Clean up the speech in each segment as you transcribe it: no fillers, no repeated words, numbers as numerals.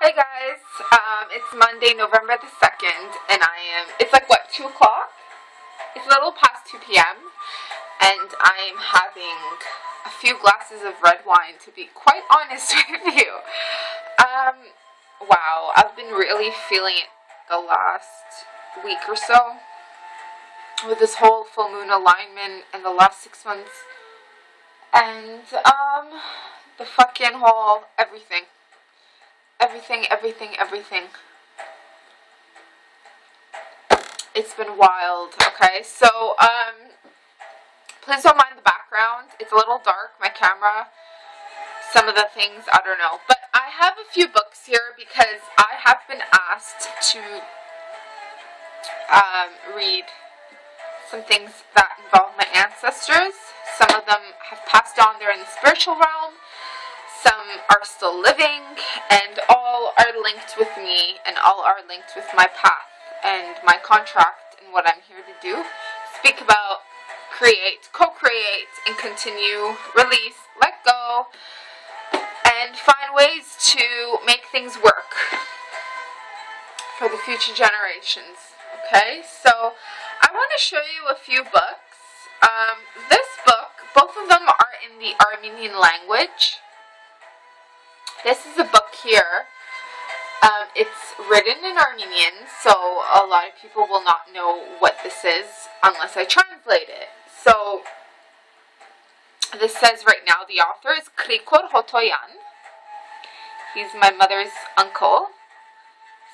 Hey guys, it's Monday, November the 2nd, and it's like what, 2 o'clock? It's a little past 2 p.m., and I'm having a few glasses of red wine, to be quite honest with you. Wow, I've been really feeling it the last week or so, with this whole full moon alignment in the last 6 months, and, the fucking whole everything. Everything. It's been wild. Okay, so, please don't mind the background. It's a little dark, my camera. Some of the things, I don't know. But I have a few books here because I have been asked to, read some things that involve my ancestors. Some of them have passed on, they're in the spiritual realm. Some are still living, and all are linked with me, and all are linked with my path and my contract and what I'm here to do. Speak about, create, co-create, and continue, release, let go, and find ways to make things work for the future generations. Okay, so I want to show you a few books. This book, both of them are in the Armenian language. This is a book here. It's written in Armenian, so a lot of people will not know what this is unless I translate it. So, this says right now, the author is Khrzo Hotoyan. He's my mother's uncle,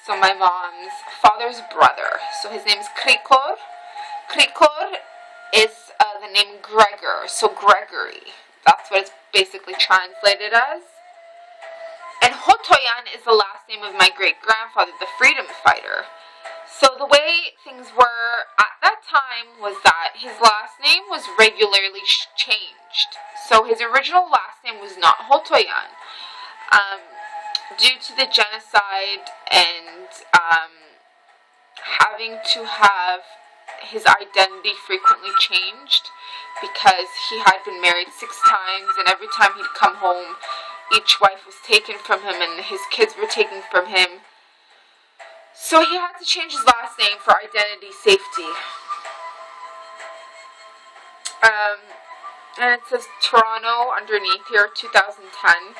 so my mom's father's brother. So his name is Khrzo. Khrzo is the name Gregor, so Gregory. That's what it's basically translated as. And Hotoyan is the last name of my great-grandfather, the freedom fighter. So the way things were at that time was that his last name was regularly changed. So his original last name was not Hotoyan. Due to the genocide and having to have his identity frequently changed because he had been married 6 times, and every time he'd come home, each wife was taken from him and his kids were taken from him. So he had to change his last name for identity safety. And it says Toronto underneath here, 2010.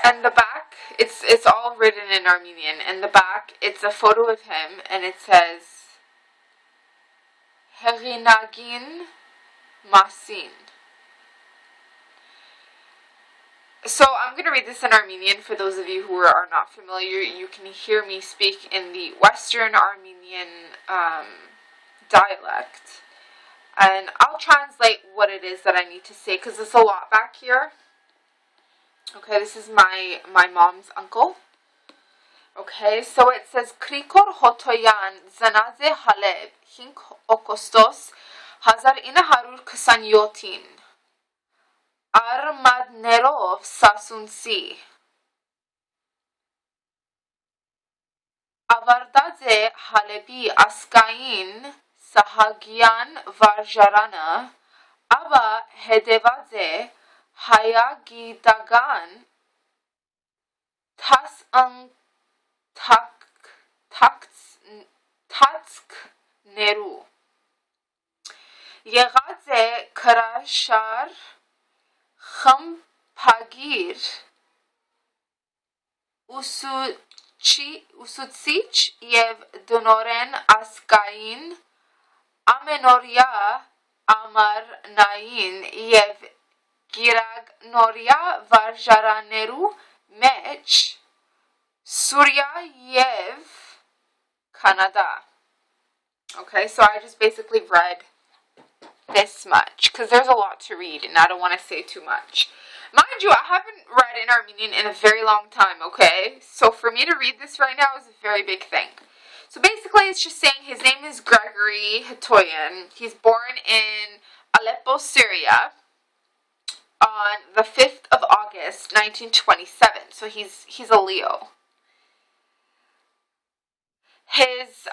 And the back, it's all written in Armenian. And the back, it's a photo of him, and it says Herinagin Masin. So I'm going to read this in Armenian for those of you who are not familiar. You can hear me speak in the Western Armenian dialect. And I'll translate what it is that I need to say, because there's a lot back here. Okay, this is my mom's uncle. Okay, so it says Khrzo Hotoyan Zanaze Haleb 5 Augustos 1927 Armadnerov Sasunsi Avardadze Halebi Askain Sahagyan Varjarana Ava Hedevadze Hayagitagan Tatsk Neru Yegadze Krashar Khampagir Usutsich Yev Donoren Askain Amenoria Amar Nain Yev Girag Noria Varjaraneru Mech Surya Yev Canada. Okay, so I just basically read this much because there's a lot to read and I don't want to say too much. Mind you, I haven't read in Armenian in a very long time, okay? So for me to read this right now is a very big thing. So basically it's just saying his name is Gregory Hotoyan. He's born in Aleppo, Syria, on the 5th of August, 1927. So he's a Leo. His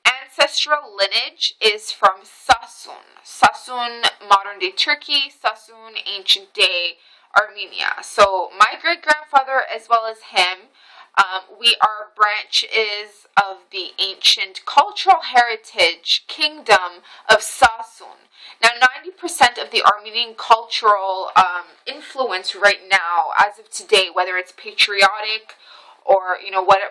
ancestral lineage is from Sassoon. Sassoon, modern day Turkey. Sassoon, ancient day Armenia. So my great grandfather, as well as him, we are branches of the ancient cultural heritage kingdom of Sassoon. Now, 90% of the Armenian cultural influence right now, as of today, whether it's patriotic or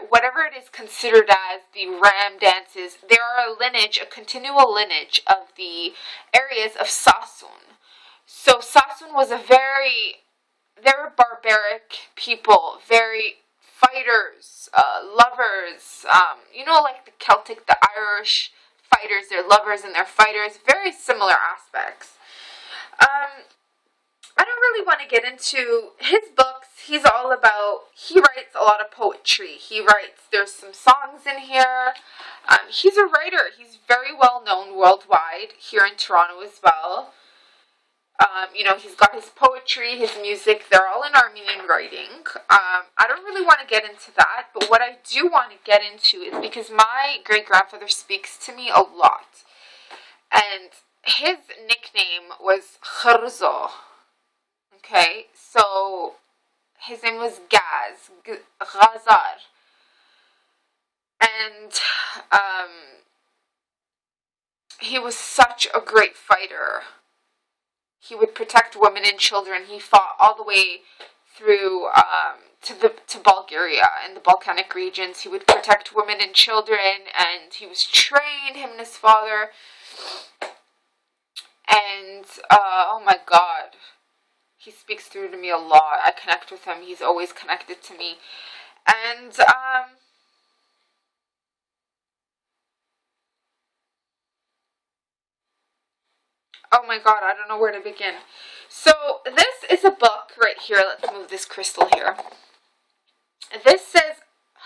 whatever it is considered as the ram dances, they are a continual lineage of the areas of Sassoon. So Sassoon was they were barbaric people, very fighters, lovers, like the Celtic, the Irish fighters, they're lovers and they're fighters, very similar aspects. I don't really want to get into his books. He writes a lot of poetry. There's some songs in here. He's a writer. He's very well known worldwide, here in Toronto as well. He's got his poetry, his music, they're all in Armenian writing. I don't really want to get into that, but what I do want to get into is because my great-grandfather speaks to me a lot. And his nickname was Khrzo. Okay, so his name was Ghazar. And he was such a great fighter. He would protect women and children. He fought all the way through to Bulgaria and the Balkanic regions. He would protect women and children, and he was trained, him and his father. And oh my God, he speaks through to me a lot. I connect with him. He's always connected to me, and oh my God, I don't know where to begin. So this is a book right here. Let's move this crystal here. This says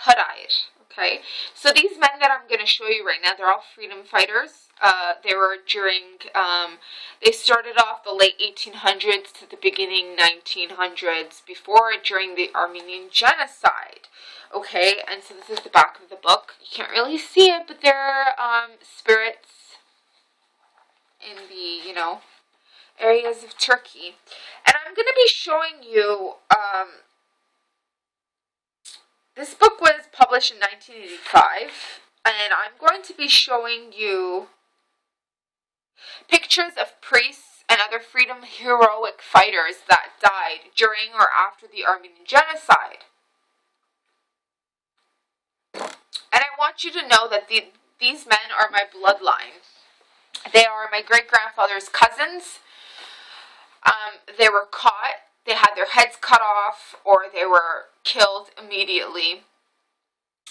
Harair. Okay, so these men that I'm going to show you right now, they're all freedom fighters. They started off the late 1800s to the beginning 1900s, during the Armenian genocide. Okay, and so this is the back of the book. You can't really see it, but they're spirits in the, areas of Turkey. And I'm going to be showing you, this book was published in 1985, and I'm going to be showing you pictures of priests and other freedom heroic fighters that died during or after the Armenian genocide. And I want you to know that these men are my bloodline. They are my great-grandfather's cousins. They were caught. They had their heads cut off, or they were killed immediately.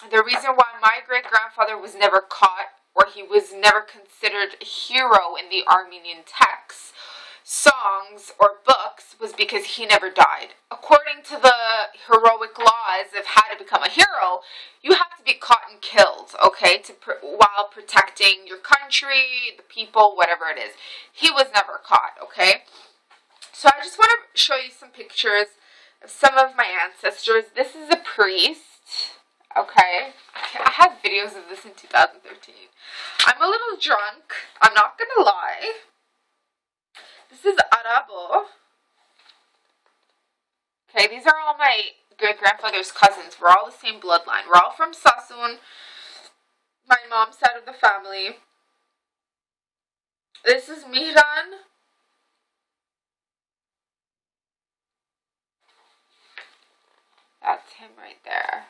The reason why my great-grandfather was never caught, or he was never considered a hero in the Armenian texts, songs, or books, was because he never died. According to the heroic laws of how to become a hero, you have to be caught and killed, okay, while protecting your country, the people, whatever it is. He was never caught, okay? So I just want to show you some pictures of some of my ancestors. This is a priest, okay? I have videos of this in 2013. I'm a little drunk, I'm not going to lie. This is Arabo. Okay, these are all my great-grandfather's cousins. We're all the same bloodline. We're all from Sassoon, my mom's side of the family. This is Mihran. That's him right there.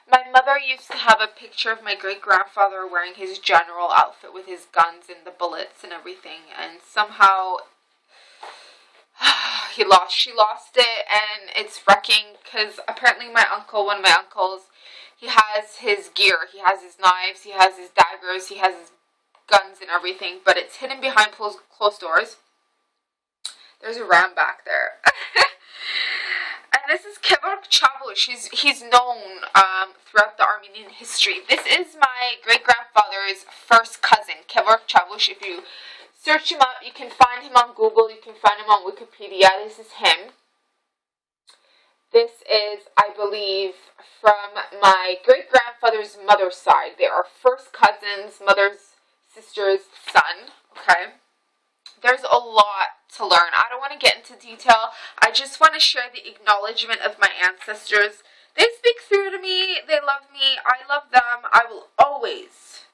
My mother used to have a picture of my great-grandfather wearing his general outfit with his guns and the bullets and everything, and somehow she lost it, and it's wrecking, because apparently one of my uncles, he has his gear, he has his knives, he has his daggers, he has his guns and everything, but it's hidden behind closed doors. There's a ram back there. And this is Khrzo. He's known throughout the Armenian history. This is my great-grandfather's first cousin, Khrzo. If you search him up, you can find him on Google, you can find him on Wikipedia. This is him. This is, I believe, from my great-grandfather grandfather's mother's side. They are first cousins, mother's sister's son, okay? There's a lot to learn. I don't want to get into detail. I just want to share the acknowledgement of my ancestors. They speak through to me. They love me. I love them. I will always,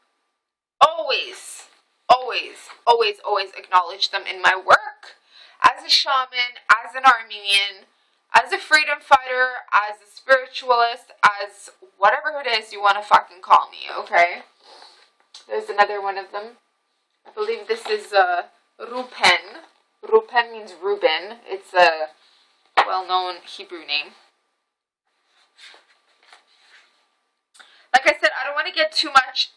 always, always, always, always acknowledge them in my work. As a shaman, as an Armenian, as a freedom fighter, as a spiritualist, as whatever it is you want to fucking call me, okay? There's another one of them. I believe this is Rupen. Rupen means Reuben. It's a well-known Hebrew name. Like I said, I don't want to get too much.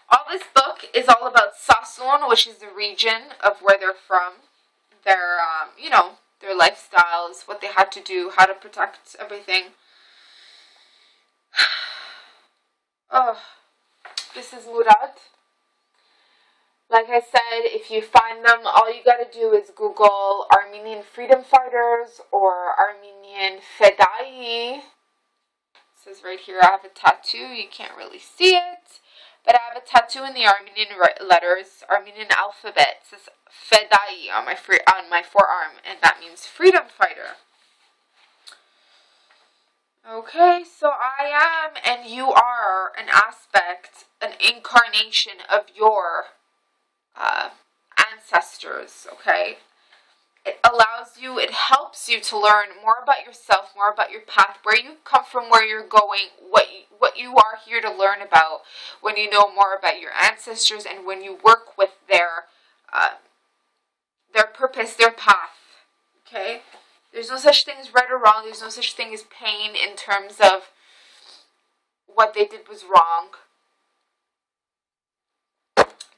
All this book is all about Sassoon, which is the region of where they're from. Their, their lifestyles, what they had to do, how to protect everything. Oh, this is Murad. Like I said, if you find them, all you gotta do is Google Armenian freedom fighters or Armenian Fedai. It says right here I have a tattoo. You can't really see it, but I have a tattoo in the Armenian letters, Armenian alphabet. It says Fedai on my forearm, and that means freedom fighter. Okay, so I am and you are an aspect, an incarnation of your ancestors, okay? It allows you, it helps you to learn more about yourself, more about your path, where you come from, where you're going, what you are here to learn about, when you know more about your ancestors, and when you work with their purpose, their path, okay? There's no such thing as right or wrong. There's no such thing as pain in terms of what they did was wrong.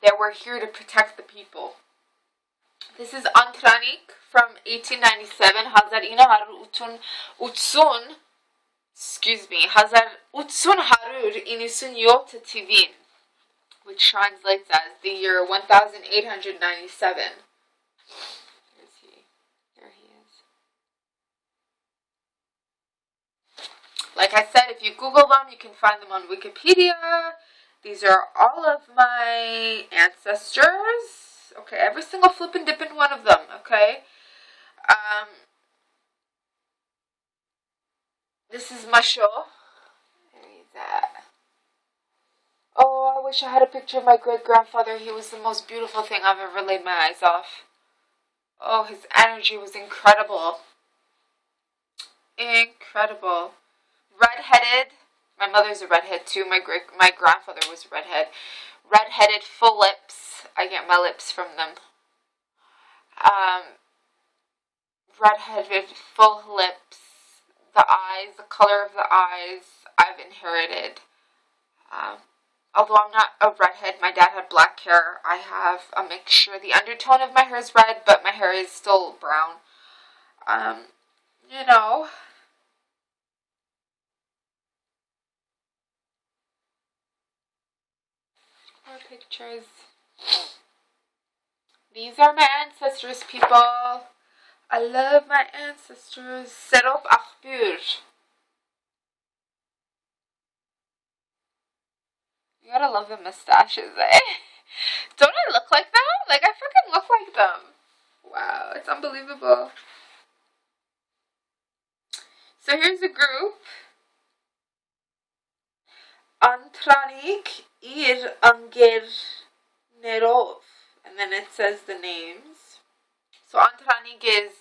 They were here to protect the people. This is Antranik from 1897. Hazar ina harur utsun, excuse me, Hazar utsun harur inisun yot tivin, which translates as the year 1897. Where is he? There he is. Like I said, if you Google them, you can find them on Wikipedia. These are all of my ancestors. Okay, every single flippin' dippin' one of them, okay? This is Masho. There he's at. Oh, I wish I had a picture of my great-grandfather. He was the most beautiful thing I've ever laid my eyes off. Oh, his energy was incredible. Incredible. Red-headed. My mother's a redhead too. My grandfather was a redhead. Red-headed, full lips. I get my lips from them. Red-headed, full lips. The eyes, the color of the eyes, I've inherited. Although I'm not a redhead, my dad had black hair. I have a mixture. The undertone of my hair is red, but my hair is still brown. You know. More pictures. These are my ancestors, people. I love my ancestors. Serop Akhbur. You gotta love the mustaches, eh? Don't I look like them? Like, I freaking look like them. Wow, it's unbelievable. So here's a group. Antranik ir anger nerov. And then it says the names. So Antranik is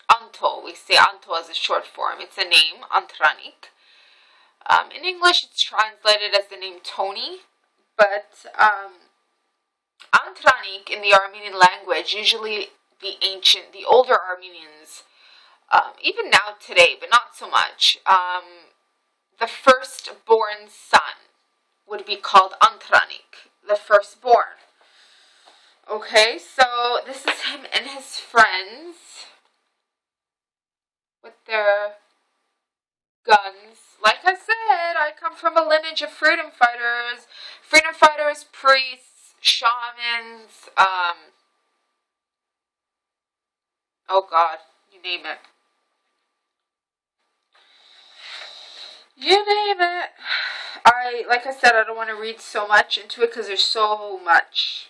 Anto. We say Anto as a short form. It's a name, Antranik. In English, it's translated as the name Tony, but Antranik in the Armenian language, usually the older Armenians, even now today, but not so much, the firstborn son would be called Antranik, the firstborn. Okay, so this is him and his friends with their guns. Like I said, I come from a lineage of freedom fighters, priests, shamans, oh God, you name it. You name it. Like I said, I don't want to read so much into it because there's so much.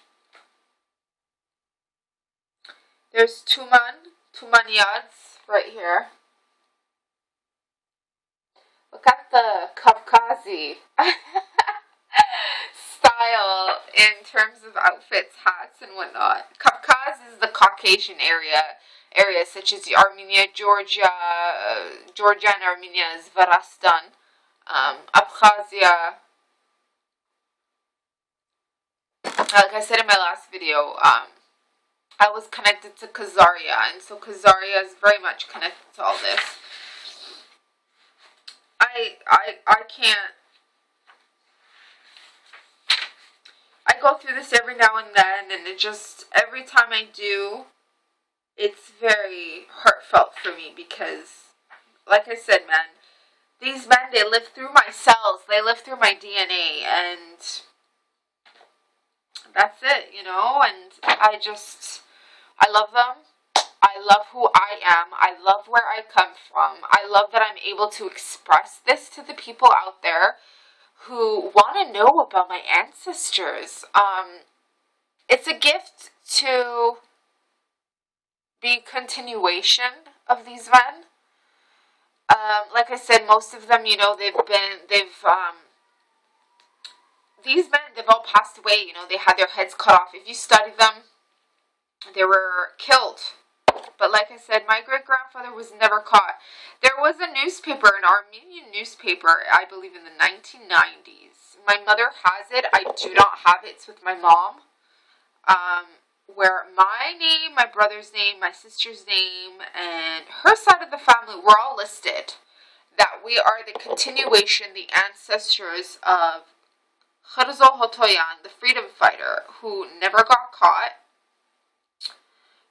There's Tuman yads right here. Look at the Kavkazi style in terms of outfits, hats, and whatnot. Kavkaz is the Caucasian areas such as Armenia, Georgia and Armenia is Varastan, Abkhazia. Like I said in my last video, I was connected to Khazaria, and so Khazaria is very much connected to all this. I can't. I go through this every now and then, and it just, every time I do, it's very heartfelt for me because, like I said, man, these men, they live through my cells, they live through my DNA, and that's it, you know, and I love them. I love who I am. I love where I come from. I love that I'm able to express this to the people out there who want to know about my ancestors. It's a gift to be continuation of these men. Like I said, most of them, you know, these men, they've all passed away, you know, they had their heads cut off. If you study them, they were killed. But like I said, my great-grandfather was never caught. There was a newspaper, an Armenian newspaper, I believe in the 1990s. My mother has it. I do not have it. It's with my mom. Where my name, my brother's name, my sister's name, and her side of the family were all listed. That we are the continuation, the ancestors of Khrzo the freedom fighter, who never got caught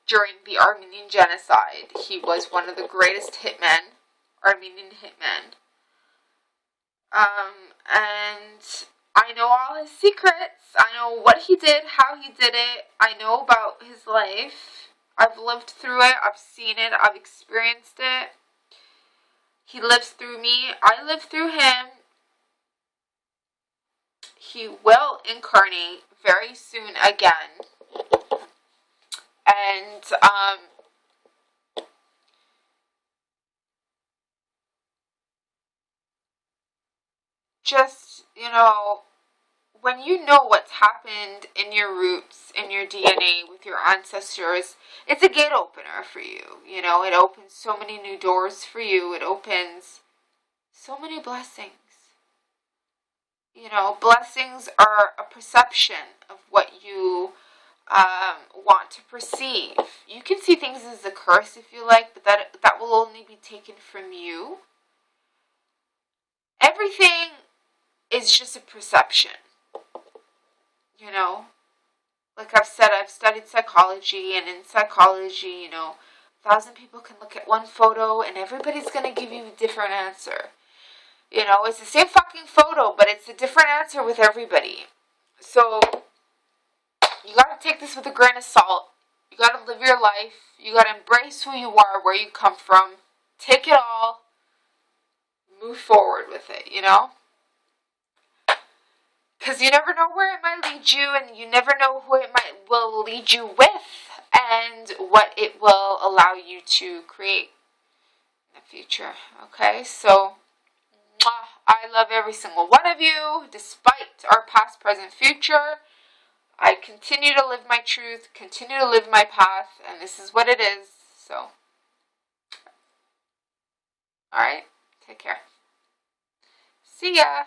during the Armenian genocide. He was one of the greatest hitmen, Armenian hitmen. And I know all his secrets. I know what he did, how he did it. I know about his life. I've lived through it. I've seen it. I've experienced it. He lives through me. I live through him. He will incarnate very soon again. And, just, you know, when you know what's happened in your roots, in your DNA, with your ancestors, it's a gate opener for you. You know, it opens so many new doors for you. It opens so many blessings. You know, blessings are a perception of what you want to perceive. You can see things as a curse if you like, but that will only be taken from you. Everything is just a perception. You know, like I've said, I've studied psychology, and in psychology, you know, 1,000 people can look at one photo and everybody's going to give you a different answer. You know, it's the same fucking photo, but it's a different answer with everybody. So, you gotta take this with a grain of salt. You gotta live your life. You gotta embrace who you are, where you come from. Take it all. Move forward with it, you know? Because you never know where it might lead you, and you never know who it will lead you with, and what it will allow you to create in the future. Okay, so I love every single one of you, despite our past, present, future. I continue to live my truth, continue to live my path, and this is what it is. So, alright, take care. See ya.